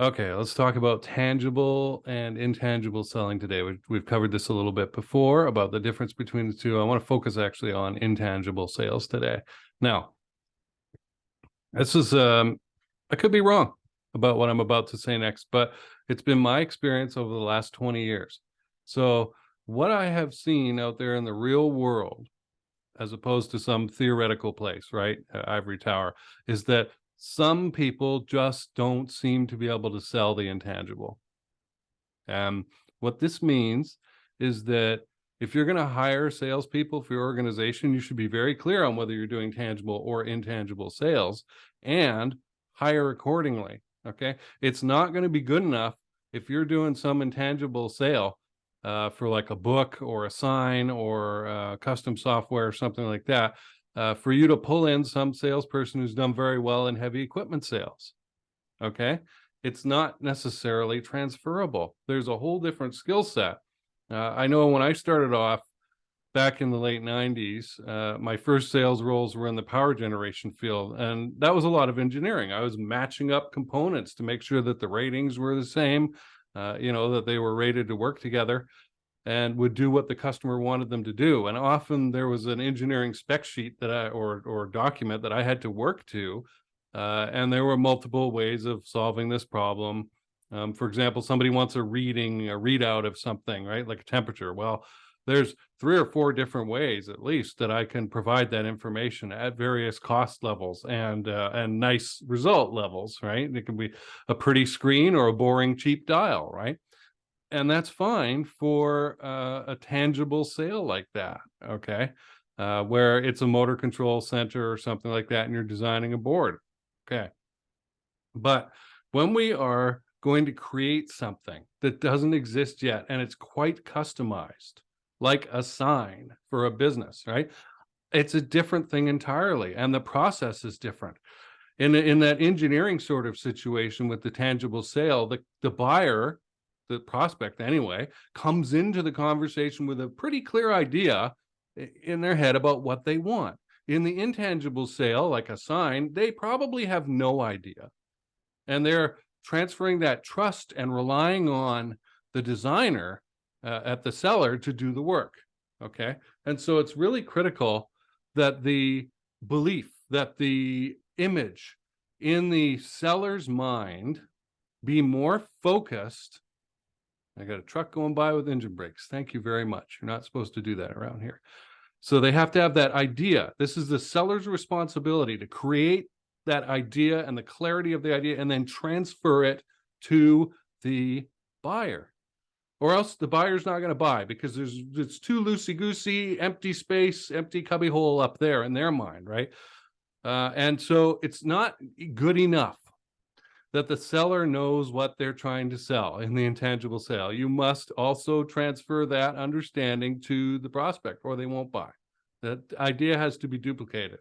Okay, let's talk about tangible and intangible selling today. We've covered this a little bit before about the difference between the two. I want to focus actually on intangible sales today. Now, this is I could be wrong about what I'm about to say next, but it's been my experience over the last 20 years. So, what I have seen out there in the real world, as opposed to some theoretical place, right? Ivory Tower, is that some people just don't seem to be able to sell the intangible. What this means is that if you're going to hire salespeople for your organization, you should be very clear on whether you're doing tangible or intangible sales and hire accordingly. Okay. It's not going to be good enough if you're doing some intangible sale for like a book or a sign or custom software or something like that, for you to pull in some salesperson who's done very well in heavy equipment sales. Okay. It's not necessarily transferable. There's a whole different skill set. I know when I started off back in the late 90s, my first sales roles were in the power generation field, and that was a lot of engineering. I was matching up components to make sure that the ratings were the same, that they were rated to work together and would do what the customer wanted them to do. And often there was an engineering spec sheet that or document that I had to work to, and there were multiple ways of solving this problem. For example, somebody wants a readout of something, right? Like a temperature. Well, there's 3 or 4 different ways, at least, that I can provide that information at various cost levels and nice result levels, right? It can be a pretty screen or a boring, cheap dial, right? And that's fine for a tangible sale like that, okay? Where it's a motor control center or something like that, and you're designing a board, okay? But when we are going to create something that doesn't exist yet and it's quite customized, like a sign for a business, right? It's a different thing entirely, and the process is different. In that engineering sort of situation with the tangible sale, the buyer, the prospect anyway, comes into the conversation with a pretty clear idea in their head about what they want. In the intangible sale, like a sign, they probably have no idea. And they're transferring that trust and relying on the designer at the seller to do the work. Okay. And so it's really critical that the belief, that the image in the seller's mind be more focused. I got a truck going by with engine brakes. Thank you very much. You're not supposed to do that around here. So they have to have that idea. This is the seller's responsibility to create that idea and the clarity of the idea and then transfer it to the buyer. Or else the buyer's not going to buy because it's too loosey-goosey, empty space, empty cubbyhole up there in their mind, right? And so it's not good enough that the seller knows what they're trying to sell in the intangible sale. You must also transfer that understanding to the prospect or they won't buy. That idea has to be duplicated.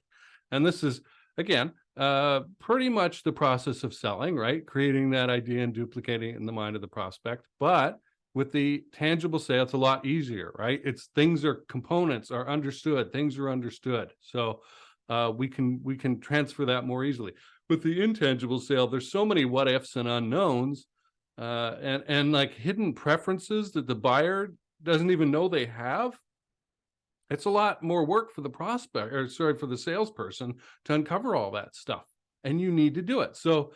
And this is, again, pretty much the process of selling, right? Creating that idea and duplicating it in the mind of the prospect. But with the tangible sale, it's a lot easier, right? It's components are understood, things are understood. So we can transfer that more easily. With the intangible sale, there's so many what ifs and unknowns, and like hidden preferences that the buyer doesn't even know they have. It's a lot more work for the prospect, or sorry, for the salesperson to uncover all that stuff, and you need to do it. So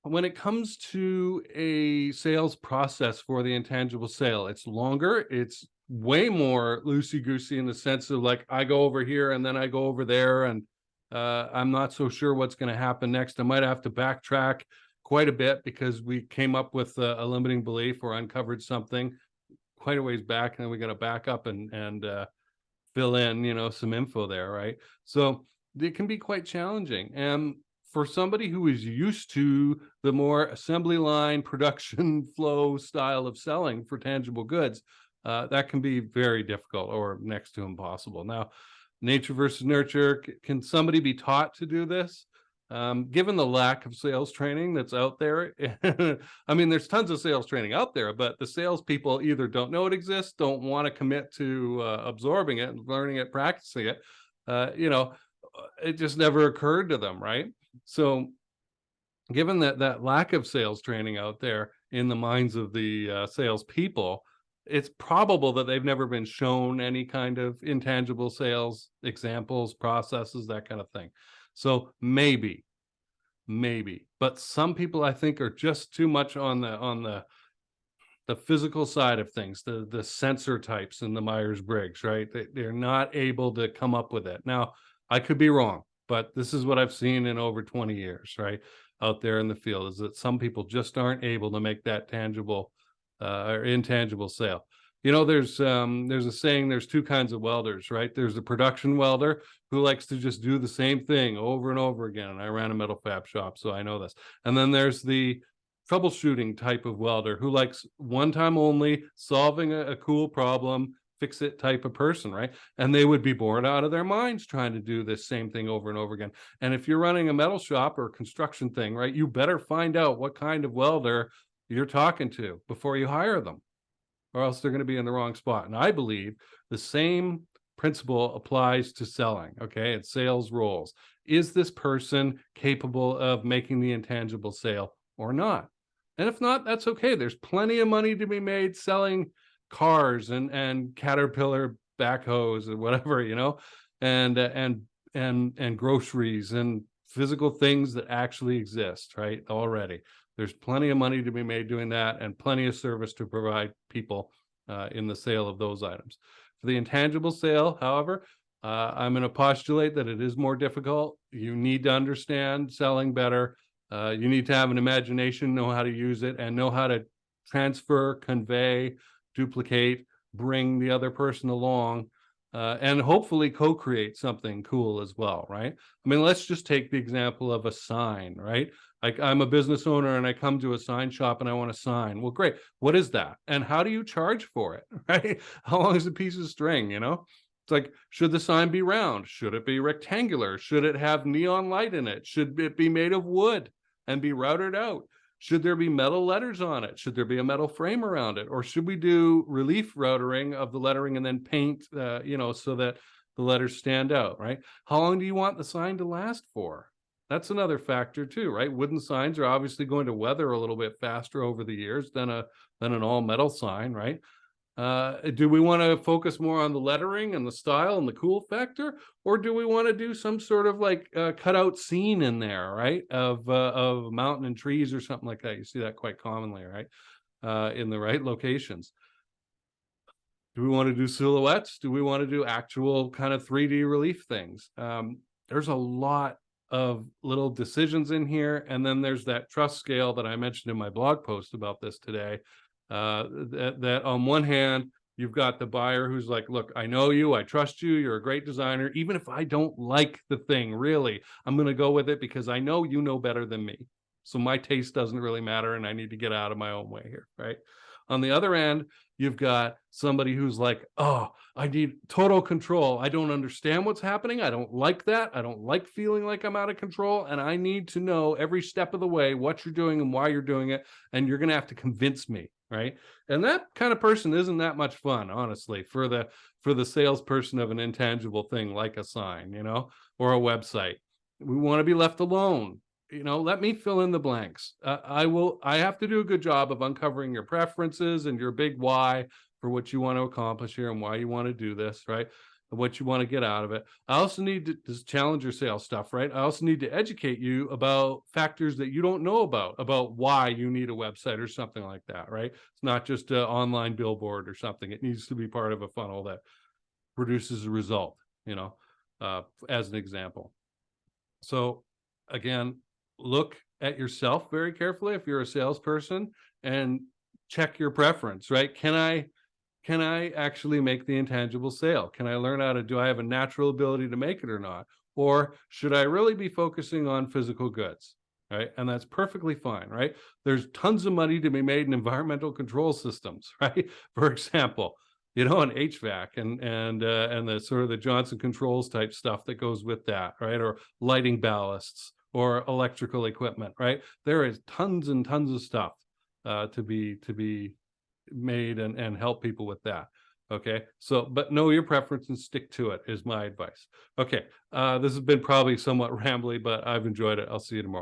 when it comes to a sales process for the intangible sale, it's longer, it's way more loosey-goosey in the sense of like, I go over here and then I go over there, and I'm not so sure what's going to happen next. I might have to backtrack quite a bit because we came up with a limiting belief or uncovered something quite a ways back, and then we got to back up and fill in, some info there, right? So it can be quite challenging. And for somebody who is used to the more assembly line production flow style of selling for tangible goods, that can be very difficult or next to impossible. Now, nature versus nurture, can somebody be taught to do this? Given the lack of sales training that's out there, I mean, there's tons of sales training out there, but the salespeople either don't know it exists, don't want to commit to absorbing it, learning it, practicing it. It just never occurred to them, right? So given that lack of sales training out there in the minds of the sales people, it's probable that they've never been shown any kind of intangible sales examples, processes, that kind of thing. So maybe, but some people I think are just too much on the physical side of things, the sensor types in the Myers-Briggs, right? They're not able to come up with it. Now, I could be wrong, but this is what I've seen in over 20 years, right? Out there in the field, is that some people just aren't able to make that tangible or intangible sale. You know, there's a saying, there's two kinds of welders, right? There's a production welder who likes to just do the same thing over and over again. And I ran a metal fab shop, so I know this. And then there's the troubleshooting type of welder who likes one time only, solving a cool problem, fix it type of person, right? And they would be bored out of their minds trying to do this same thing over and over again. And if you're running a metal shop or a construction thing, right, you better find out what kind of welder you're talking to before you hire them, or else they're going to be in the wrong spot. And I believe the same principle applies to selling. Okay, it's sales roles. Is this person capable of making the intangible sale or not? And if not, that's okay. There's plenty of money to be made selling cars and Caterpillar backhoes or whatever, you know, and groceries and physical things that actually exist, right? Already. There's plenty of money to be made doing that, and plenty of service to provide people in the sale of those items. For the intangible sale, however, I'm going to postulate that it is more difficult. You need to understand selling better. You need to have an imagination, know how to use it, and know how to transfer, convey, duplicate, bring the other person along, and hopefully co-create something cool as well, right? I mean, let's just take the example of a sign, right? Like, I'm a business owner and I come to a sign shop and I want a sign. Well, great. What is that? And how do you charge for it, right? How long is a piece of string, you know? It's like, should the sign be round? Should it be rectangular? Should it have neon light in it? Should it be made of wood and be routed out? Should there be metal letters on it? Should there be a metal frame around it? Or should we do relief routering of the lettering and then paint, you know, so that the letters stand out, right? How long do you want the sign to last for? That's another factor too, right? Wooden signs are obviously going to weather a little bit faster over the years than an all metal sign, right? Do we want to focus more on the lettering and the style and the cool factor, or do we want to do some sort of like cutout scene in there, right? Of a mountain and trees or something like that. You see that quite commonly, right? In the right locations. Do we want to do silhouettes? Do we want to do actual kind of 3D relief things? There's a lot of little decisions in here. And then there's that trust scale that I mentioned in my blog post about this today. That on one hand, you've got the buyer who's like, look, I know you, I trust you, you're a great designer. Even if I don't like the thing, really, I'm going to go with it because I know you know better than me. So my taste doesn't really matter and I need to get out of my own way here, right? On the other end, you've got somebody who's like, oh, I need total control. I don't understand what's happening. I don't like that. I don't like feeling like I'm out of control. And I need to know every step of the way what you're doing and why you're doing it. And you're going to have to convince me, right? And that kind of person isn't that much fun, honestly, for the salesperson of an intangible thing like a sign, you know, or a website. We want to be left alone. You know, let me fill in the blanks. I have to do a good job of uncovering your preferences and your big why for what you want to accomplish here and why you want to do this, right? And what you want to get out of it. I also need to challenge your sales stuff, right? I also need to educate you about factors that you don't know about why you need a website or something like that, right? It's not just an online billboard or something. It needs to be part of a funnel that produces a result, you know, as an example. So again, look at yourself very carefully if you're a salesperson and check your preference, right? Can I actually make the intangible sale? Can I learn how to, do I have a natural ability to make it or not? Or should I really be focusing on physical goods? Right. And that's perfectly fine, right? There's tons of money to be made in environmental control systems, right? For example, you know, an HVAC and the sort of the Johnson Controls type stuff that goes with that, right? Or lighting ballasts or electrical equipment, right? There is tons and tons of stuff to be made and help people with that. Okay, so but know your preference and stick to it is my advice. Okay, this has been probably somewhat rambly, but I've enjoyed it. I'll see you tomorrow.